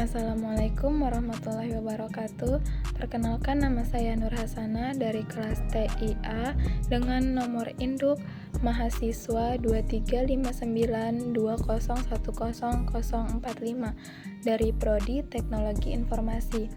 Assalamualaikum warahmatullahi wabarakatuh. Perkenalkan, nama saya Nur Hasana dari kelas TIA dengan nomor induk mahasiswa 23592010045 dari Prodi Teknologi Informasi.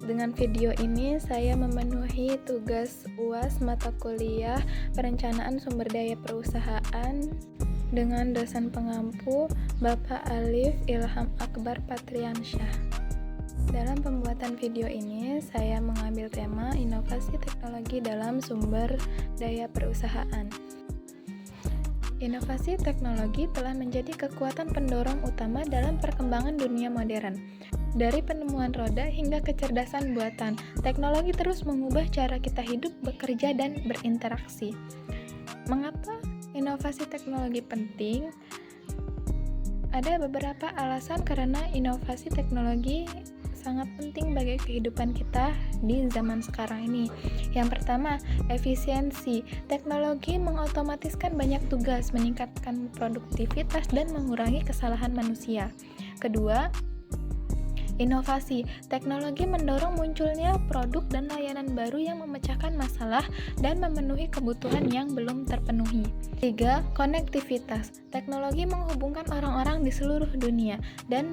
Dengan video ini saya memenuhi tugas UAS mata kuliah Perencanaan Sumber Daya Perusahaan dengan dosen pengampu Bapak Alif Ilham Akbar Patriansyah. Dalam pembuatan video ini, saya mengambil tema inovasi teknologi dalam sumber daya perusahaan. Inovasi teknologi telah menjadi kekuatan pendorong utama dalam perkembangan dunia modern. Dari penemuan roda hingga kecerdasan buatan, teknologi terus mengubah cara kita hidup, bekerja, dan berinteraksi. Mengapa inovasi teknologi penting? Ada beberapa alasan karena inovasi teknologi sangat penting bagi kehidupan kita di zaman sekarang ini. Yang pertama, efisiensi. Teknologi mengotomatiskan banyak tugas, meningkatkan produktivitas, dan mengurangi kesalahan manusia. Kedua, inovasi. Teknologi mendorong munculnya produk dan layanan baru yang memecahkan masalah dan memenuhi kebutuhan yang belum terpenuhi. 3. Konektivitas. Teknologi menghubungkan orang-orang di seluruh dunia dan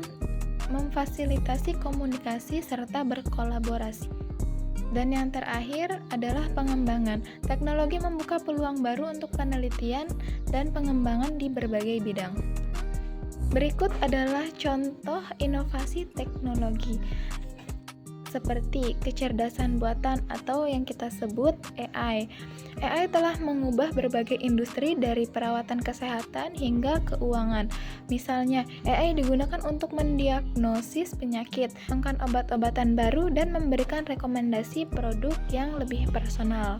memfasilitasi komunikasi serta berkolaborasi. Dan yang terakhir adalah pengembangan. Teknologi membuka peluang baru untuk penelitian dan pengembangan di berbagai bidang. Berikut adalah contoh inovasi teknologi seperti kecerdasan buatan atau yang kita sebut AI. AI telah mengubah berbagai industri dari perawatan kesehatan hingga keuangan. Misalnya, AI digunakan untuk mendiagnosis penyakit, mengembangkan obat-obatan baru, dan memberikan rekomendasi produk yang lebih personal.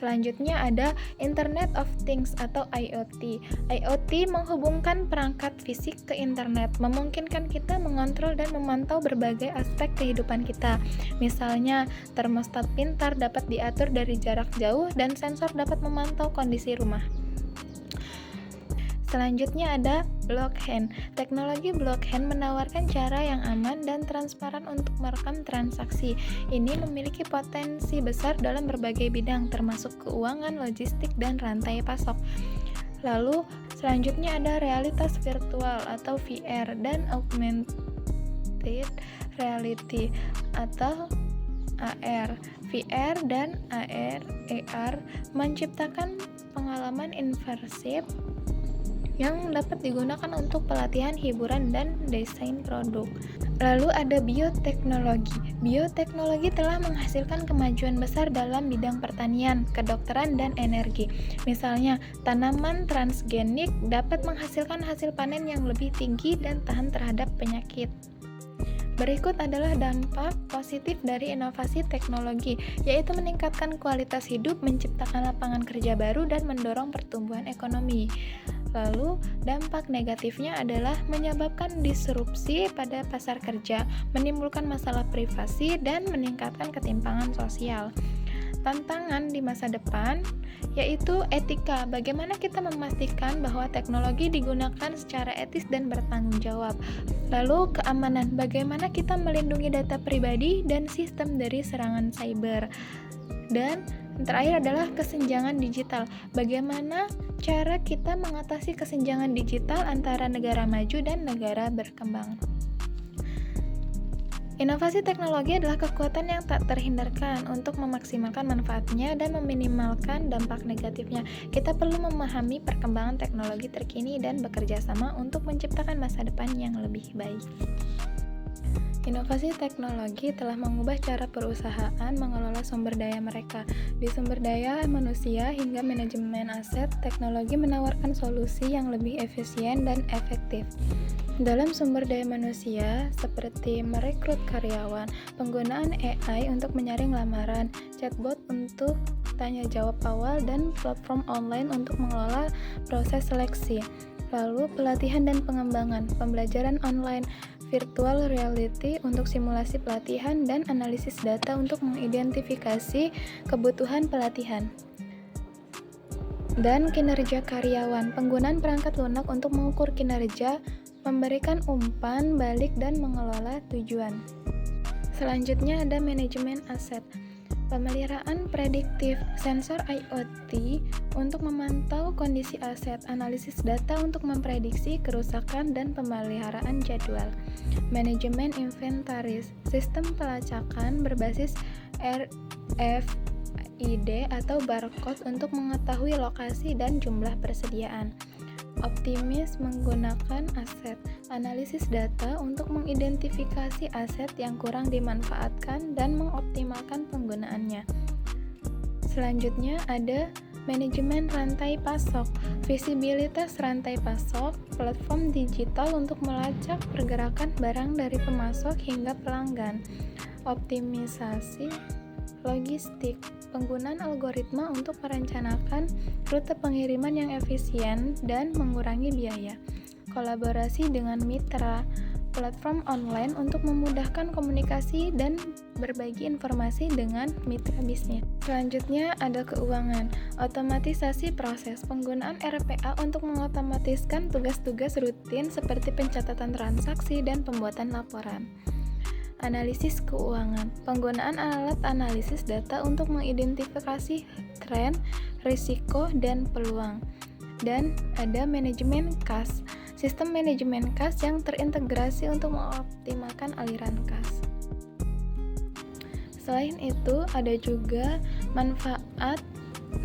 Selanjutnya ada Internet of Things atau IoT. IoT menghubungkan perangkat fisik ke internet, memungkinkan kita mengontrol dan memantau berbagai aspek kehidupan kita. Misalnya, termostat pintar dapat diatur dari jarak jauh dan sensor dapat memantau kondisi rumah. Selanjutnya ada blockchain. Teknologi blockchain menawarkan cara yang aman dan transparan untuk merekam transaksi. Ini memiliki potensi besar dalam berbagai bidang, termasuk keuangan, logistik, dan rantai pasok. Lalu, selanjutnya ada realitas virtual atau VR dan augmented reality atau AR. VR dan AR menciptakan pengalaman imersif yang dapat digunakan untuk pelatihan, hiburan, dan desain produk. Lalu ada bioteknologi. Bioteknologi telah menghasilkan kemajuan besar dalam bidang pertanian, kedokteran, dan energi. Misalnya, tanaman transgenik dapat menghasilkan hasil panen yang lebih tinggi dan tahan terhadap penyakit. Berikut adalah dampak positif dari inovasi teknologi, yaitu meningkatkan kualitas hidup, menciptakan lapangan kerja baru, dan mendorong pertumbuhan ekonomi. Lalu, dampak negatifnya adalah menyebabkan disrupsi pada pasar kerja, menimbulkan masalah privasi, dan meningkatkan ketimpangan sosial. Tantangan di masa depan yaitu etika. Bagaimana kita memastikan bahwa teknologi digunakan secara etis dan bertanggung jawab. Lalu keamanan. Bagaimana kita melindungi data pribadi dan sistem dari serangan cyber. Dan yang terakhir adalah kesenjangan digital. Bagaimana cara kita mengatasi kesenjangan digital antara negara maju dan negara berkembang. Inovasi teknologi adalah kekuatan yang tak terhindarkan untuk memaksimalkan manfaatnya dan meminimalkan dampak negatifnya. Kita perlu memahami perkembangan teknologi terkini dan bekerja sama untuk menciptakan masa depan yang lebih baik. Inovasi teknologi telah mengubah cara perusahaan mengelola sumber daya mereka. Di sumber daya manusia hingga manajemen aset, teknologi menawarkan solusi yang lebih efisien dan efektif. Dalam sumber daya manusia, seperti merekrut karyawan, penggunaan AI untuk menyaring lamaran, chatbot untuk tanya jawab awal, dan platform online untuk mengelola proses seleksi. Lalu pelatihan dan pengembangan, pembelajaran online, virtual reality untuk simulasi pelatihan, dan analisis data untuk mengidentifikasi kebutuhan pelatihan. Dan kinerja karyawan, penggunaan perangkat lunak untuk mengukur kinerja memberikan umpan balik dan mengelola tujuan. Selanjutnya ada manajemen aset. Pemeliharaan prediktif, sensor IoT untuk memantau kondisi aset, analisis data untuk memprediksi kerusakan dan pemeliharaan jadwal. Manajemen inventaris, sistem pelacakan berbasis RFID atau barcode untuk mengetahui lokasi dan jumlah persediaan. Optimis menggunakan aset, analisis data untuk mengidentifikasi aset yang kurang dimanfaatkan dan mengoptimalkan penggunaannya. Selanjutnya ada manajemen rantai pasok, visibilitas rantai pasok, platform digital untuk melacak pergerakan barang dari pemasok hingga pelanggan. Optimisasi logistik, penggunaan algoritma untuk merencanakan rute pengiriman yang efisien dan mengurangi biaya. Kolaborasi dengan mitra, platform online untuk memudahkan komunikasi dan berbagi informasi dengan mitra bisnis. Selanjutnya ada keuangan, otomatisasi proses, penggunaan RPA untuk mengotomatiskan tugas-tugas rutin seperti pencatatan transaksi dan pembuatan laporan. Analisis keuangan, penggunaan alat analisis data untuk mengidentifikasi tren, risiko, dan peluang. Dan ada manajemen kas, sistem manajemen kas yang terintegrasi untuk mengoptimalkan aliran kas. Selain itu, ada juga manfaat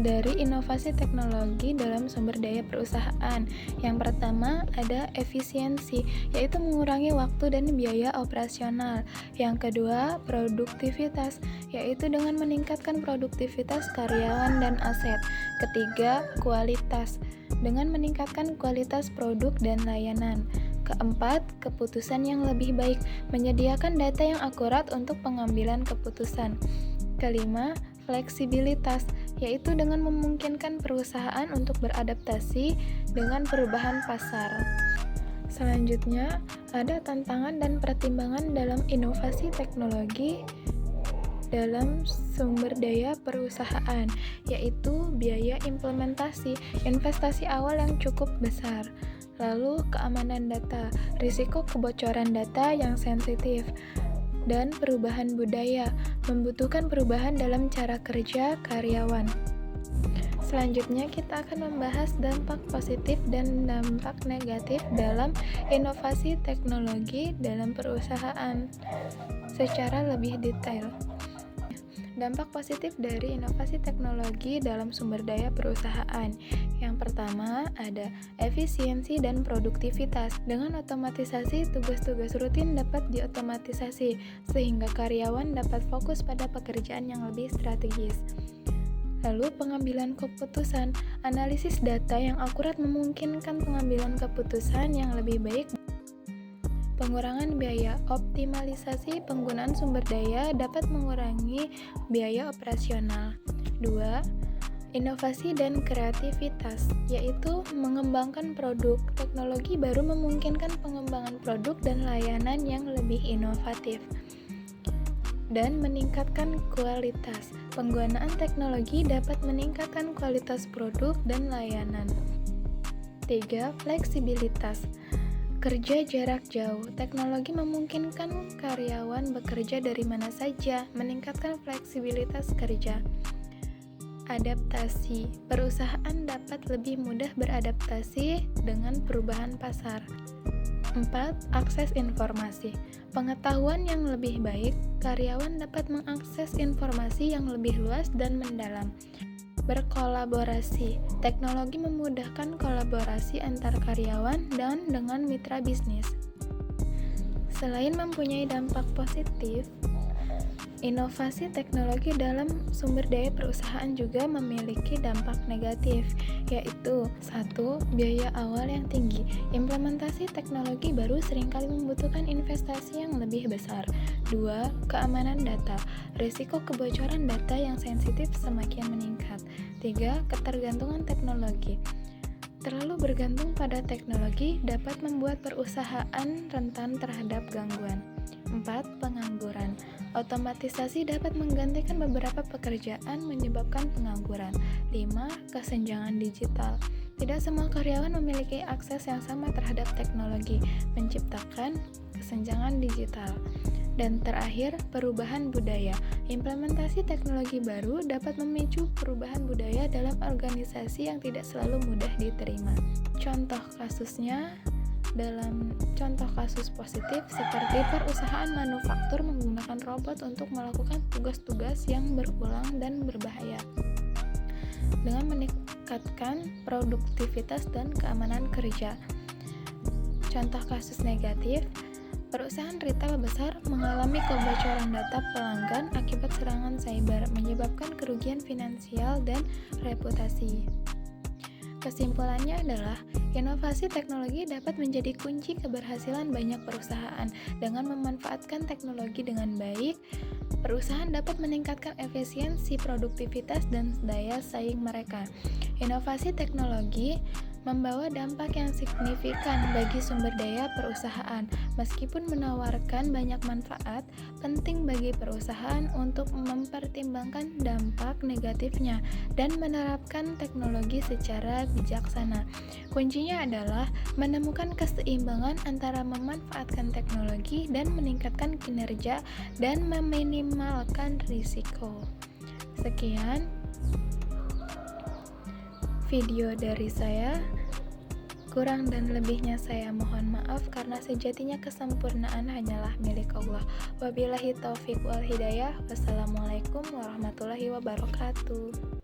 dari inovasi teknologi dalam sumber daya perusahaan. Yang pertama ada efisiensi, yaitu mengurangi waktu dan biaya operasional. Yang kedua, produktivitas, yaitu dengan meningkatkan produktivitas karyawan dan aset. Ketiga, kualitas, dengan meningkatkan kualitas produk dan layanan. Keempat, keputusan yang lebih baik, menyediakan data yang akurat untuk pengambilan keputusan. Kelima, fleksibilitas, yaitu dengan memungkinkan perusahaan untuk beradaptasi dengan perubahan pasar. Selanjutnya, ada tantangan dan pertimbangan dalam inovasi teknologi dalam sumber daya perusahaan, yaitu biaya implementasi, investasi awal yang cukup besar. Lalu, keamanan data, risiko kebocoran data yang sensitif, dan perubahan budaya, membutuhkan perubahan dalam cara kerja karyawan. Selanjutnya kita akan membahas dampak positif dan dampak negatif dalam inovasi teknologi dalam perusahaan secara lebih detail. Dampak positif dari inovasi teknologi dalam sumber daya perusahaan. Yang pertama, ada efisiensi dan produktivitas. Dengan otomatisasi, tugas-tugas rutin dapat diotomatisasi, sehingga karyawan dapat fokus pada pekerjaan yang lebih strategis. Lalu, pengambilan keputusan. Analisis data yang akurat memungkinkan pengambilan keputusan yang lebih baik. Pengurangan biaya, optimalisasi penggunaan sumber daya dapat mengurangi biaya operasional. 2. Inovasi dan kreativitas, yaitu mengembangkan produk. Teknologi baru memungkinkan pengembangan produk dan layanan yang lebih inovatif. Dan meningkatkan kualitas. Penggunaan teknologi dapat meningkatkan kualitas produk dan layanan. 3. Fleksibilitas. Kerja jarak jauh. Teknologi memungkinkan karyawan bekerja dari mana saja, meningkatkan fleksibilitas kerja. Adaptasi. Perusahaan dapat lebih mudah beradaptasi dengan perubahan pasar. 4. Akses informasi. Pengetahuan yang lebih baik, karyawan dapat mengakses informasi yang lebih luas dan mendalam. Berkolaborasi. Teknologi memudahkan kolaborasi antar karyawan dan dengan mitra bisnis. Selain mempunyai dampak positif, inovasi teknologi dalam sumber daya perusahaan juga memiliki dampak negatif, yaitu 1. Biaya awal yang tinggi. Implementasi teknologi baru seringkali membutuhkan investasi yang lebih besar. 2. Keamanan data. Risiko kebocoran data yang sensitif semakin meningkat. 3. Ketergantungan teknologi. Terlalu bergantung pada teknologi dapat membuat perusahaan rentan terhadap gangguan. 4. Pengangguran. Otomatisasi dapat menggantikan beberapa pekerjaan menyebabkan pengangguran. 5. Kesenjangan digital. Tidak semua karyawan memiliki akses yang sama terhadap teknologi, menciptakan kesenjangan digital. Dan terakhir, perubahan budaya. Implementasi teknologi baru dapat memicu perubahan budaya dalam organisasi yang tidak selalu mudah diterima. Contoh kasus positif seperti perusahaan manufaktur menggunakan robot untuk melakukan tugas-tugas yang berulang dan berbahaya dengan meningkatkan produktivitas dan keamanan kerja. Contoh kasus negatif, perusahaan retail besar mengalami kebocoran data pelanggan akibat serangan cyber, menyebabkan kerugian finansial dan reputasi. Kesimpulannya adalah, inovasi teknologi dapat menjadi kunci keberhasilan banyak perusahaan. Dengan memanfaatkan teknologi dengan baik, perusahaan dapat meningkatkan efisiensi, produktivitas, dan daya saing mereka. Inovasi teknologi membawa dampak yang signifikan bagi sumber daya perusahaan. Meskipun menawarkan banyak manfaat, penting bagi perusahaan untuk mempertimbangkan dampak negatifnya dan menerapkan teknologi secara bijaksana. Kuncinya adalah menemukan keseimbangan antara memanfaatkan teknologi dan meningkatkan kinerja dan meminimalkan risiko. Sekian video dari saya. Kurang dan lebihnya saya mohon maaf karena sejatinya kesempurnaan hanyalah milik Allah. Wabillahi taufiq wal hidayah. Wassalamualaikum warahmatullahi wabarakatuh.